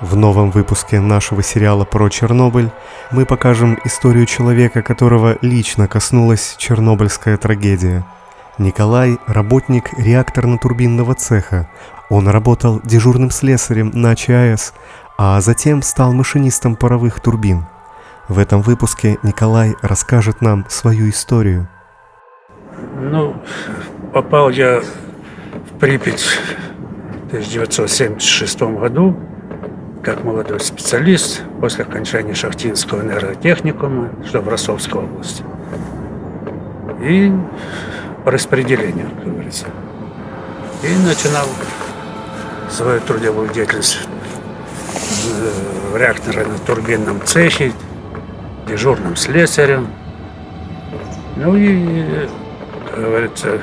В новом выпуске нашего сериала про Чернобыль мы покажем историю человека, которого лично коснулась чернобыльская трагедия. Николай – работник реакторно-турбинного цеха. Он работал дежурным слесарем на ЧАЭС, а затем стал машинистом паровых турбин. В этом выпуске Николай расскажет нам свою историю. Попал я в Припять в 1976 году как молодой специалист после окончания Шахтинского энерготехникума, что в Ростовской области. И по распределению, как говорится. И начинал свою трудовую деятельность в реакторно-турбинном цехе, дежурным слесарем. И, как говорится,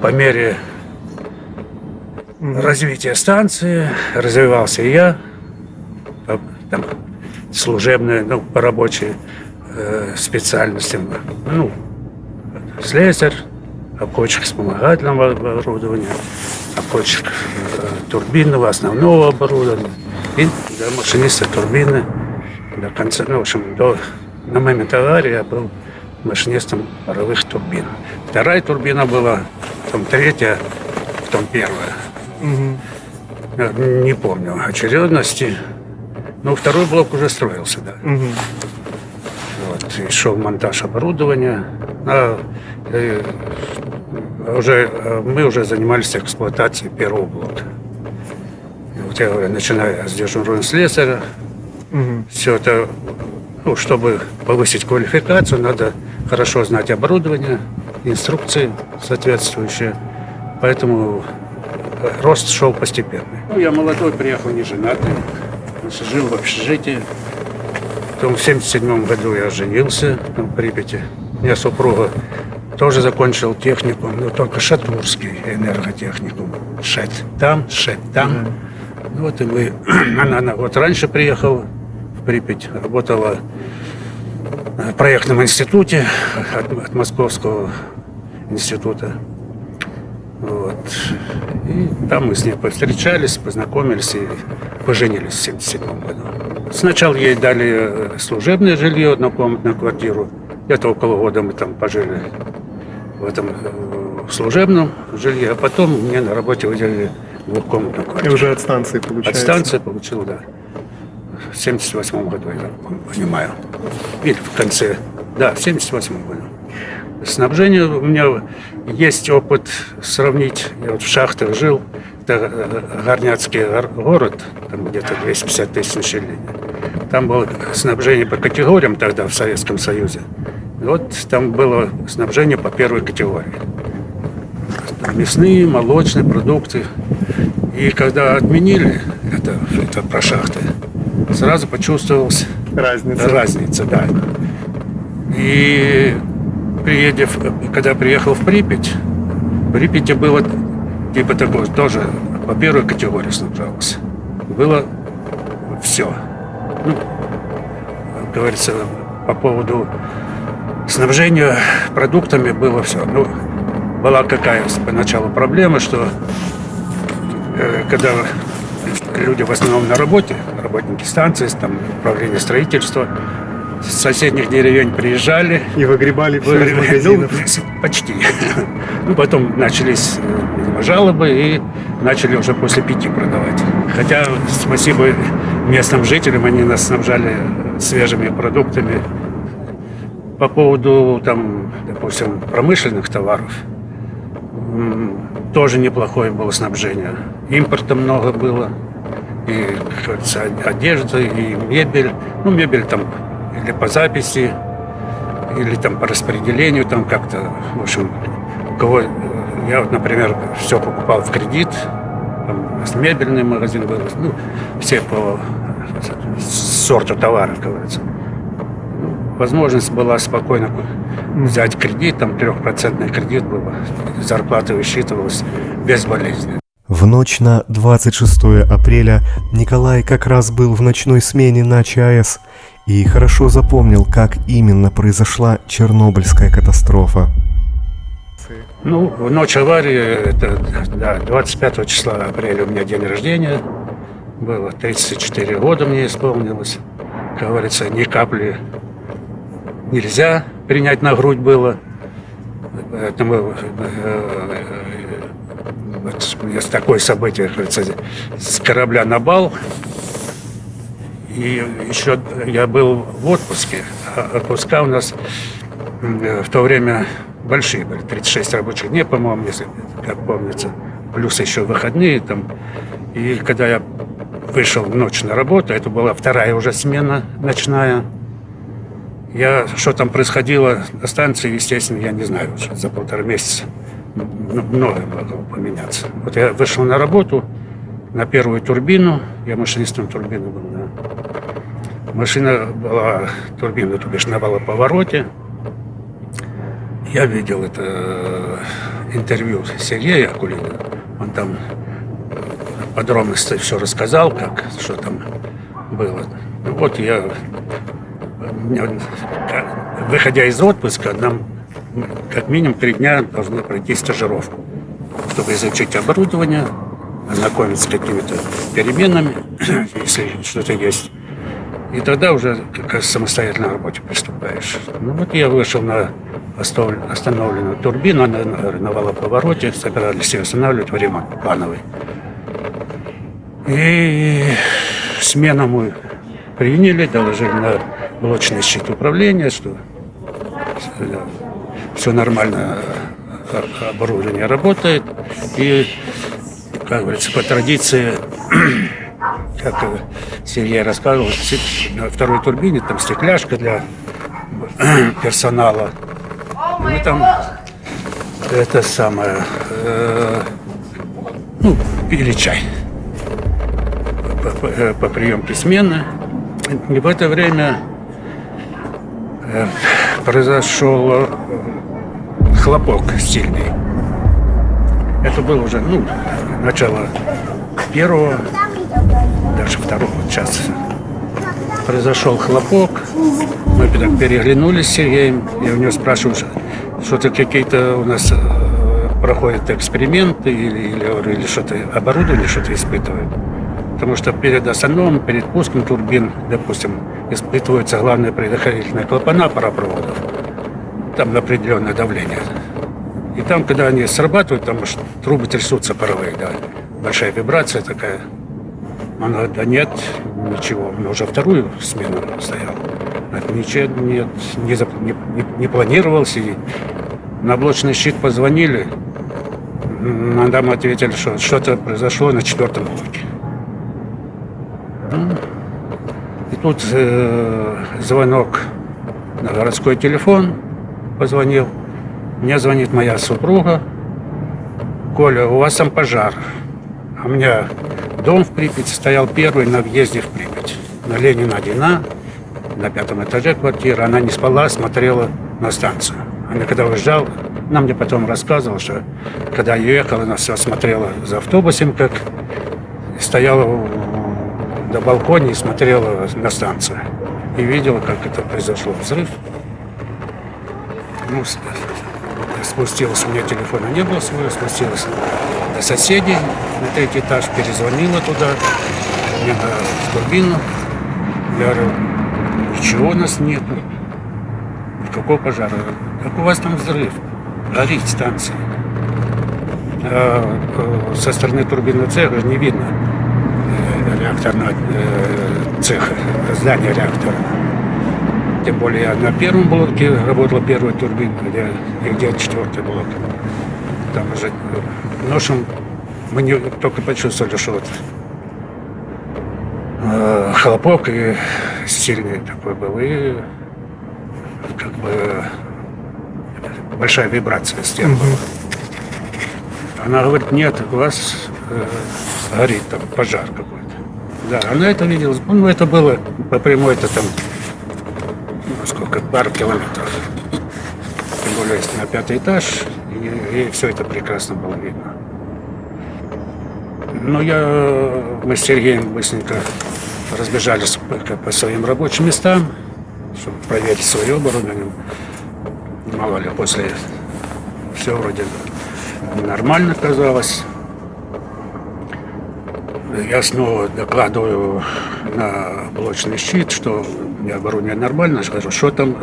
по мере развития станции развивался и я, там, служебные, по рабочей специальностям, слесарь, обходчик вспомогательного оборудования, обходчик турбинного основного оборудования и машиниста турбины до конца, на момент аварии я был машинистом паровых турбин. Вторая турбина была, потом третья, потом первая. Я не помню очередности. Второй блок уже строился, да. И шел монтаж оборудования. Мы уже занимались эксплуатацией первого блока. И я говорю, начиная с дежурного слесаря, все это, чтобы повысить квалификацию, надо хорошо знать оборудование, инструкции соответствующие. Поэтому рост шел постепенный. Я молодой, приехал не женатый, жил в общежитии. Потом в 1977 году я женился в Припяти. У меня супруга тоже закончил техникум, но только Шатурский энерготехникум. Шет там. И мы. Она раньше приехала в Припять, работала в проектном институте от Московского института. И там мы с ней повстречались, познакомились и поженились в 1977 году. Сначала ей дали служебное жилье, однокомнатную квартиру. Где-то около года мы там пожили в этом служебном жилье, а потом мне на работе выделили двухкомнатную квартиру. И уже от станции получается? От станции получил, да. В 1978 году, я понимаю. Или в конце, да, в 1978 году. Снабжение у меня есть опыт сравнить. Я в шахтах жил. Это Горняцкий город, там где-то 250 тысяч населения. Там было снабжение по категориям тогда в Советском Союзе. Там было снабжение по первой категории. Мясные, молочные продукты. И когда отменили это про шахты, сразу почувствовалась разница, да. И когда приехал в Припять, в Припяти было типа такое, тоже по первой категории снабжалось. Было все. Как говорится, по поводу снабжения продуктами было все. Была какая поначалу проблема, что когда люди в основном на работе, работники станции, там управление строительства, с соседних деревень приезжали. И выгребали все из магазинов? Почти. Потом начались жалобы и начали уже после 5 продавать. Хотя, спасибо местным жителям, они нас снабжали свежими продуктами. По поводу, допустим, промышленных товаров, тоже неплохое было снабжение. Импорта много было. И, как говорится, одежда, и мебель. Мебель там или по записи, или там по распределению, там как-то, в общем, у кого... Я например, все покупал в кредит, там мебельный магазин был, все по сорту товара, как говорится. Возможность была спокойно взять кредит, там 3% кредит был, зарплата высчитывалась без болезни. В ночь на 26 апреля Николай как раз был в ночной смене на ЧАЭС и хорошо запомнил, как именно произошла Чернобыльская катастрофа. В ночь аварии, это 25 числа апреля у меня день рождения, было 34 года мне исполнилось. Как говорится, ни капли нельзя принять на грудь было. Поэтому есть такое событие, как говорится, с корабля на бал. И еще я был в отпуске. А отпуска у нас в то время большие были, 36 рабочих дней, по-моему, если как помнится. Плюс еще выходные там. И когда я вышел в ночь на работу, это была вторая уже смена ночная. Что там происходило на станции, естественно, я не знаю. За 1,5 месяца многое могло поменяться. Вот я вышел на работу на первую турбину. Я машинистом турбины был, да. Машина была, турбина, то бишь, на валоповороте. Я видел это интервью Сергея Акулина. Он там подробности все рассказал, что там было. Ну, вот выходя из отпуска, нам как минимум 3 дня должны пройти стажировку, чтобы изучить оборудование, ознакомиться с какими-то переменами, если что-то есть. И тогда уже к самостоятельной работе приступаешь. Ну вот я вышел на остановленную турбину на валоповороте, собирались ее останавливать в ремонт плановый. И смену мы приняли, доложили на блочный щит управления, что все нормально, оборудование работает. И, как говорится, по традиции, как Сергей рассказывал, на второй турбине там стекляшка для персонала. Мы там это самое, пили чай по приемке смены. И в это время произошел хлопок сильный. Это было уже начало первого, даже второго часа. Произошел хлопок. Мы так переглянулись с Сергеем. Я у него спрашиваю, что-то какие-то у нас проходят эксперименты или что-то оборудование, что-то испытывают. Потому что перед остановкой, перед пуском турбин, допустим, испытываются главные предохранительные клапана паропроводов. Там на определенное давление. И там, когда они срабатывают, там трубы трясутся паровые, да. Большая вибрация такая. Она, да нет, ничего. Мы уже вторую смену стоял. Ничего нет, не планировался. И на блочный щит позвонили. Нам ответили, что что-то произошло на 4-м блоке. И тут звонок на городской телефон позвонил. Мне звонит моя супруга. Коля, у вас там пожар. А у меня дом в Припяти стоял первый на въезде в Припять. На Ленина 1А, на 5-м этаже квартира. Она не спала, смотрела на станцию. Она когда уезжала, она мне потом рассказывала, что когда я ехала, она все смотрела за автобусом, как стояла на балконе и смотрела на станцию. И видела, как это произошло. Взрыв. Спустилась, у меня телефона не было своего, спустилась до соседей на 3-й этаж, перезвонила туда, мне на турбину. Я говорю, ничего у нас нет. Какого пожара? Как у вас там взрыв? Горит станция. Со стороны турбинного цеха не видно реакторного цеха, здания реактора. Тем более я на первом блоке работала, первая турбина, где 4-й блок. Там уже ночью мы не только почувствовали, что хлопок и сильный такой был, и как бы большая вибрация стен была. Она говорит, нет, у вас горит там пожар какой-то. Да, она это видела, это было по прямой, это там пару километров. Тем более на 5-й этаж, и все это прекрасно было видно. Но мы с Сергеем быстренько разбежались по своим рабочим местам, чтобы проверить свое оборудование. Мало ли, после все вроде нормально казалось. Я снова докладываю на блочный щит, что у меня оборудование нормально. Скажу, что там,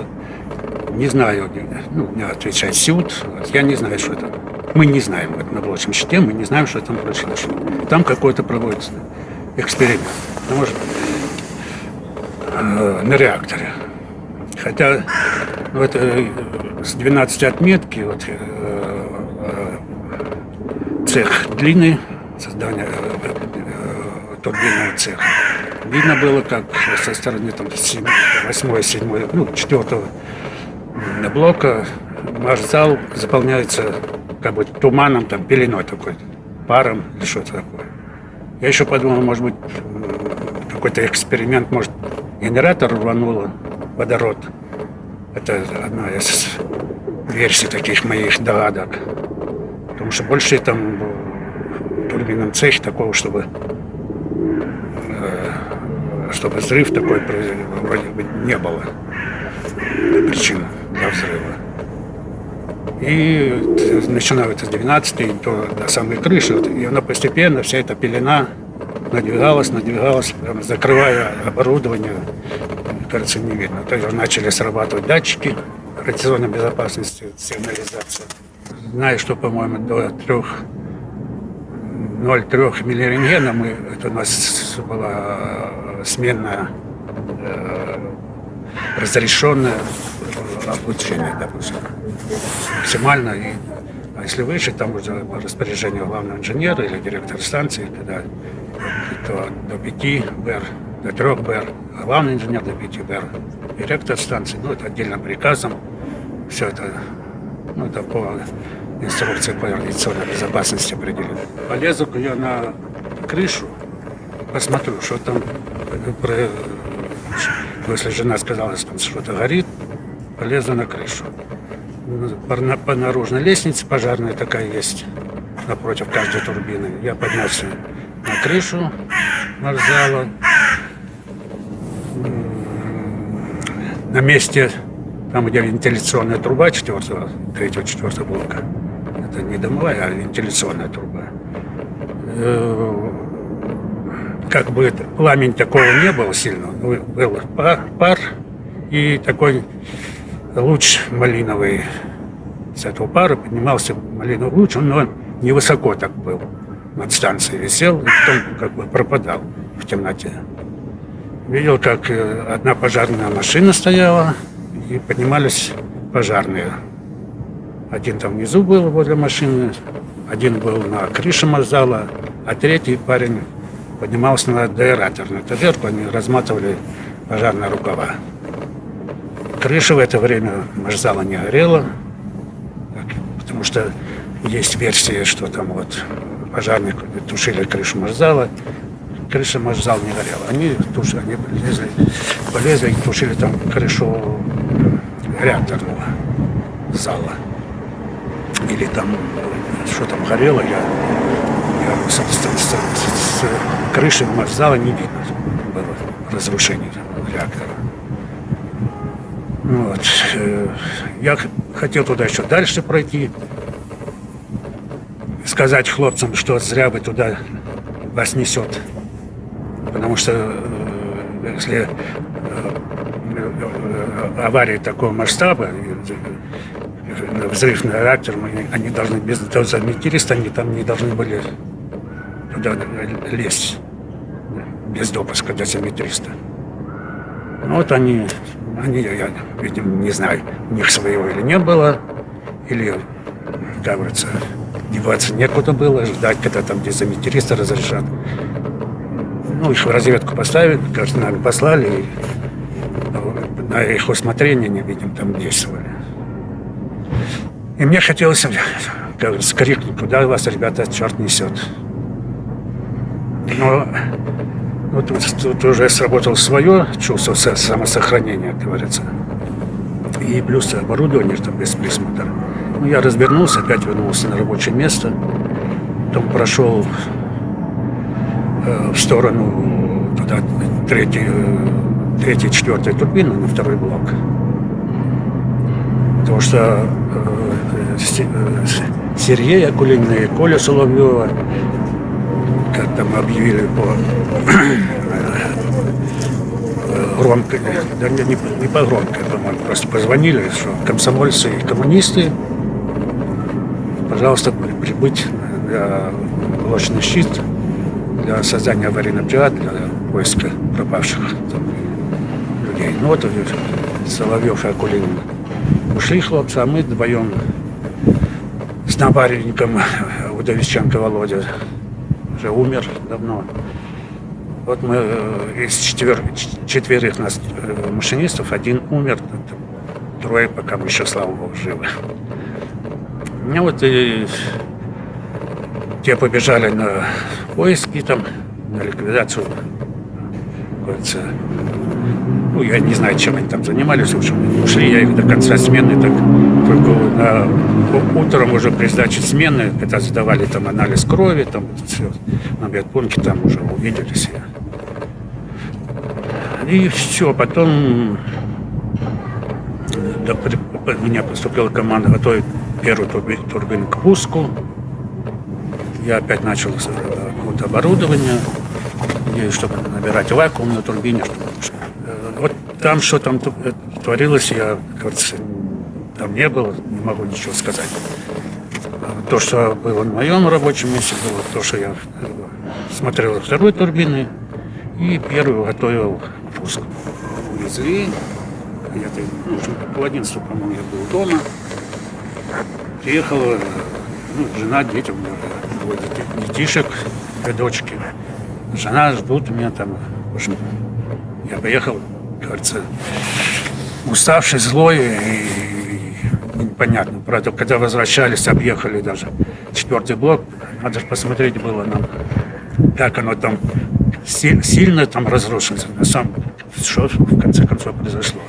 не знаю. Ну, мне отвечает СЮД, я не знаю, что там. Мы не знаем, вот на блочном щите, мы не знаем, что там произошло. Там какой-то проводится эксперимент. Может, на реакторе. Хотя ну, это с 12 отметки, вот, цех длинный, создание турбинного цеха. Видно было, как со стороны там, 8, 7, ну, 4 блока марш-зал заполняется как бы туманом, там, пеленой такой, паром или что-то такое. Я еще подумал, может быть, какой-то эксперимент, может, генератор рвануло, водород. Это одна из версий таких моих догадок. Потому что больше там в турбинном цехе такого, чтобы взрыв такой вроде бы не было. Это причина для взрыва. И начинают с 12 до самой крыши, и она постепенно, вся эта пелена надвигалась, прям закрывая оборудование, кажется, не видно. Тогда начали срабатывать датчики радиационной безопасности, сигнализация. Знаю, что, по-моему, до 0,3 миллирентгена это у нас была сменная разрешенное облучение, допустим, максимально. А если выше, там уже по распоряжению главного инженера или директора станции, то до 5 БР, до 3 БР, а главный инженер до 5 БР, директор станции, ну, это отдельным приказом, все это, ну, это по инструкции по радиационной безопасности определено. Полезу я на крышу, посмотрю, что там, если жена сказала, что что-то горит, полезу на крышу. По наружной лестнице пожарная такая есть, напротив каждой турбины. Я поднялся на крышу марш-зала. На месте, там, где вентиляционная труба 3-4 блока, это не дымовая, а вентиляционная труба. Как бы пламень такого не было сильно, был пар и такой луч малиновый. С этого пара поднимался малиновый луч, но невысоко так был. Над станцией висел и потом как бы пропадал в темноте. Видел, как одна пожарная машина стояла и поднимались пожарные. Один там внизу был возле машины, один был на крыше марш-зала, а третий парень поднимался на аэратор. На таблетку они разматывали пожарные рукава. Крыша в это время марш-зала не горела, потому что есть версия, что там вот пожарные тушили крышу марш-зала. Крыша марш-зала не горела. Они полезли и тушили там крышу реакторного зала. Или там, что там горело, я с крыши марш-зала не видно было разрушение реактора. Вот. Я хотел туда еще дальше пройти, сказать хлопцам, что зря вы туда вас несет. Потому что если авария такого масштаба, взрыв на реактор, они должны без дозометриста, они там не должны были туда лезть без допуска дозометриста. Ну вот они, я, видимо, не знаю, у них своего или не было, или, как говорится, деваться некуда было, ждать, когда там дозометриста разрешат. Ну, их в разведку поставили, кажется, нами послали, и на их усмотрение, не видим, там действовали. И мне хотелось, как говорится, крикнуть, куда вас, ребята, черт несет. Но ну, тут уже сработало свое чувство самосохранения, как говорится. И плюс оборудование там без присмотра. Ну, я развернулся, опять вернулся на рабочее место. Потом прошел в сторону туда третьей, четвертой турбины на второй блок. Потому что Сергей Акулин и Коля Соловьева как там объявили по громкой, да не по громкой, по-моему, просто позвонили, что комсомольцы и коммунисты, пожалуйста, прибыть на блочный щит для создания аварийной бригады, для поиска пропавших там людей. Ну вот Соловьев и Акулин ушли хлопцы, а мы вдвоем с напарником Удовиченко Володя, уже умер давно. Вот мы из четверых нас машинистов, один умер, трое пока мы еще, слава богу, живы. Ну вот и те побежали на поиски, там, на ликвидацию, кажется. Ну, я не знаю, чем они там занимались, в общем, ушли, я их до конца смены, так только утром уже при сдаче смены, когда сдавали там анализ крови, там все, на медпункте там уже увиделись. И все, потом меня поступила команда готовить первую турбину к пуску. Я опять начал какое-то оборудование, чтобы набирать вакуум на турбине. Вот там, что там творилось, я, кажется, там не было, не могу ничего сказать. То, что было на моем рабочем месте, было то, что я смотрел второй турбины и первую готовил к пуску. Увезли, в 11, по-моему, я был дома. Приехала жена, дети, у меня двое детишек, две дочки. Жена ждут меня там. В общем, я поехал, кажется, уставший, злой и непонятно. Правда, когда возвращались, объехали даже 4-й блок, надо же посмотреть было нам, как оно там сильно там разрушено. На самом что в конце концов произошло.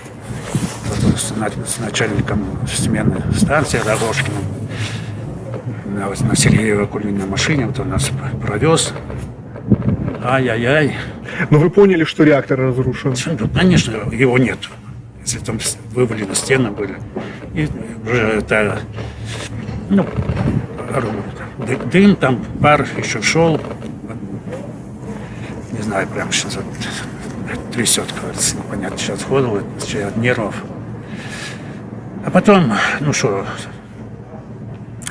С начальником смены станции Рогожкиным на Сергеева Акулиной машине, вот он нас провез. Ай-яй-яй. Но вы поняли, что реактор разрушен? Конечно, его нет. Если там вывалены стены были. И уже это, дым, там пар еще шел. Не знаю, прям сейчас вот трясет, кажется, непонятно, сейчас ходил, от нервов. А потом,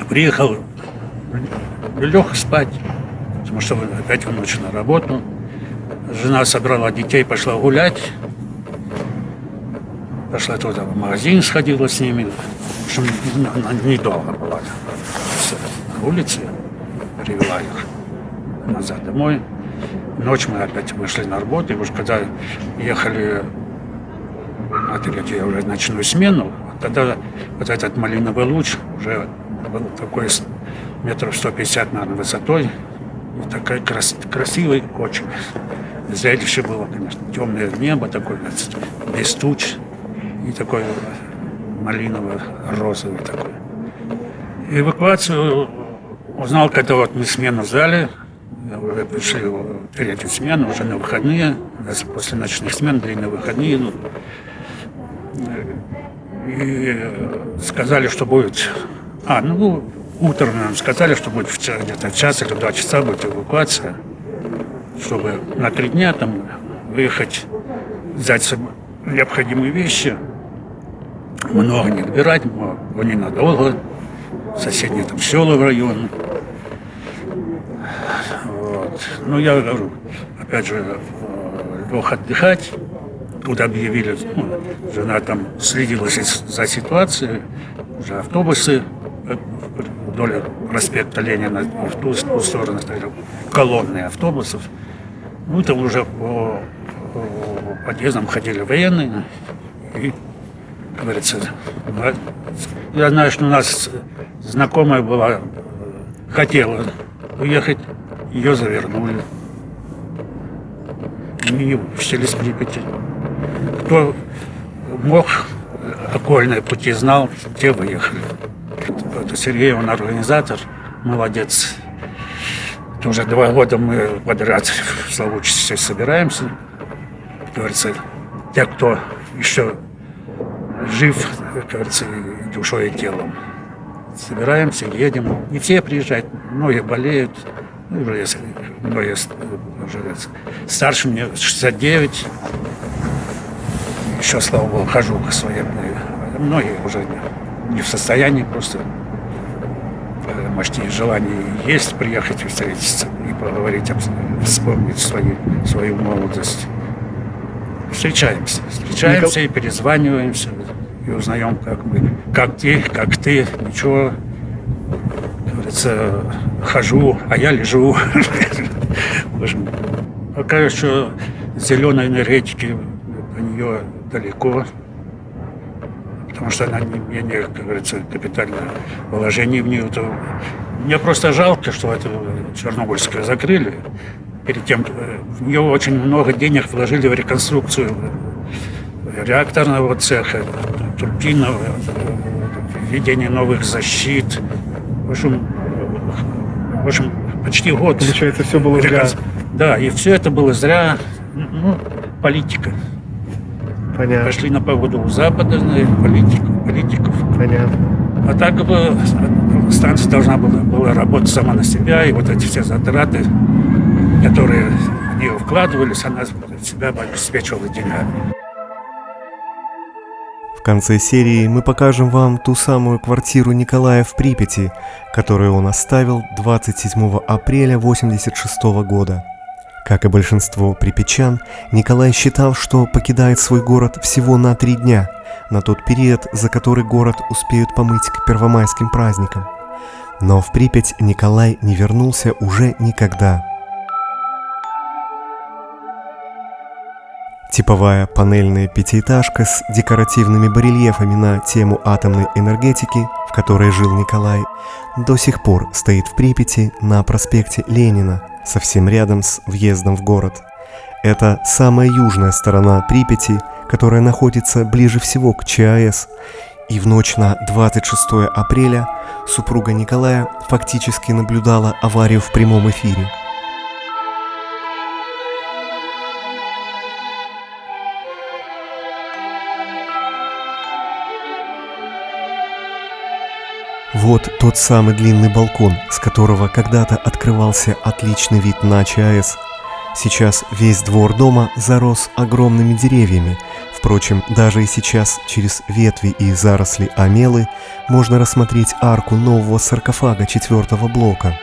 приехал, лег спать, потому что опять в ночь на работу. Жена собрала детей, пошла гулять. Пошла туда в магазин, сходила с ними. В общем, недолго была на улице, привела их назад домой. Ночь мы опять вышли на работу, и уж когда ехали на третью уже ночную смену, тогда вот этот малиновый луч уже был такой метров 150, наверное, высотой, и такой красивый очень. Зрелище было, конечно, темное небо такое, без туч, и такой малиново-розовый такой. Эвакуацию узнал, когда вот мы смену сдали, пришли в третью смену, уже на выходные, после ночных смен, длинные выходные, и сказали, что будет, утром нам сказали, что будет где-то час или 2 часа будет эвакуация, чтобы на 3 дня там выехать, взять необходимые вещи, много не отбирать, но ненадолго, соседние там села в районе. Вот. Я говорю, опять же, лег отдыхать, куда объявили, жена там следила за ситуацией, уже автобусы вдоль проспекта Ленина в ту сторону стояли колонны автобусов. Там уже по подъездам ходили военные. И, как говорится, я знаю, что у нас знакомая была, хотела уехать, ее завернули. И выпустили с Припяти. Кто мог, окольные пути знал, те выехали. Это Сергей, он организатор, молодец. Уже 2 года мы подряд в Славутиче собираемся. Говорится, те, кто еще жив, кажется, душой и телом. Собираемся, едем. Не все приезжают, многие болеют. Уже если, ну, если уже старше, мне 69. Еще, слава богу, хожу к своим. Многие уже не в состоянии просто. Может, и желание есть приехать и встретиться, и поговорить, вспомнить свою молодость. Встречаемся и перезваниваемся, и узнаем, как ты, ничего. Как говорится, хожу, а я лежу. Пока еще зеленой энергетики до нее далеко, потому что она не менее, как говорится, капитальное вложение в нее. Мне просто жалко, что это Чернобыльское закрыли. Перед тем в нее очень много денег вложили в реконструкцию реакторного цеха, турбинного, введение новых защит. В общем, почти год. Получается, все было зря. Да, и все это было зря. Ну, политика. Понятно. Пошли на поводу у Запада, политиков. Понятно. А так бы станция должна была работать сама на себя, и вот эти все затраты, которые в нее вкладывались, она себя обеспечивала деньгами. В конце серии мы покажем вам ту самую квартиру Николая в Припяти, которую он оставил 27 апреля 1986 года. Как и большинство припятчан, Николай считал, что покидает свой город всего на 3 дня, на тот период, за который город успеют помыть к первомайским праздникам. Но в Припять Николай не вернулся уже никогда. Типовая панельная пятиэтажка с декоративными барельефами на тему атомной энергетики, в которой жил Николай, до сих пор стоит в Припяти на проспекте Ленина, совсем рядом с въездом в город. Это самая южная сторона Припяти, которая находится ближе всего к ЧАЭС, и в ночь на 26 апреля супруга Николая фактически наблюдала аварию в прямом эфире. Вот тот самый длинный балкон, с которого когда-то открывался отличный вид на ЧАЭС. Сейчас весь двор дома зарос огромными деревьями. Впрочем, даже и сейчас через ветви и заросли омелы можно рассмотреть арку нового саркофага 4-го блока.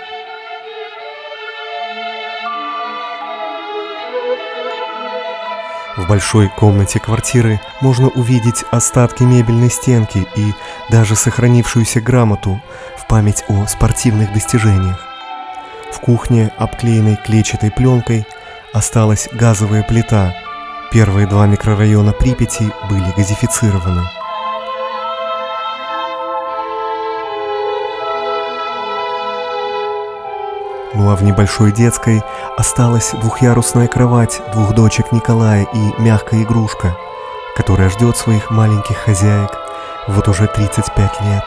В большой комнате квартиры можно увидеть остатки мебельной стенки и даже сохранившуюся грамоту в память о спортивных достижениях. В кухне, обклеенной клетчатой пленкой, осталась газовая плита. Первые 2 микрорайона Припяти были газифицированы. Ну а в небольшой детской осталась двухъярусная кровать 2 дочек Николая и мягкая игрушка, которая ждет своих маленьких хозяек вот уже 35 лет.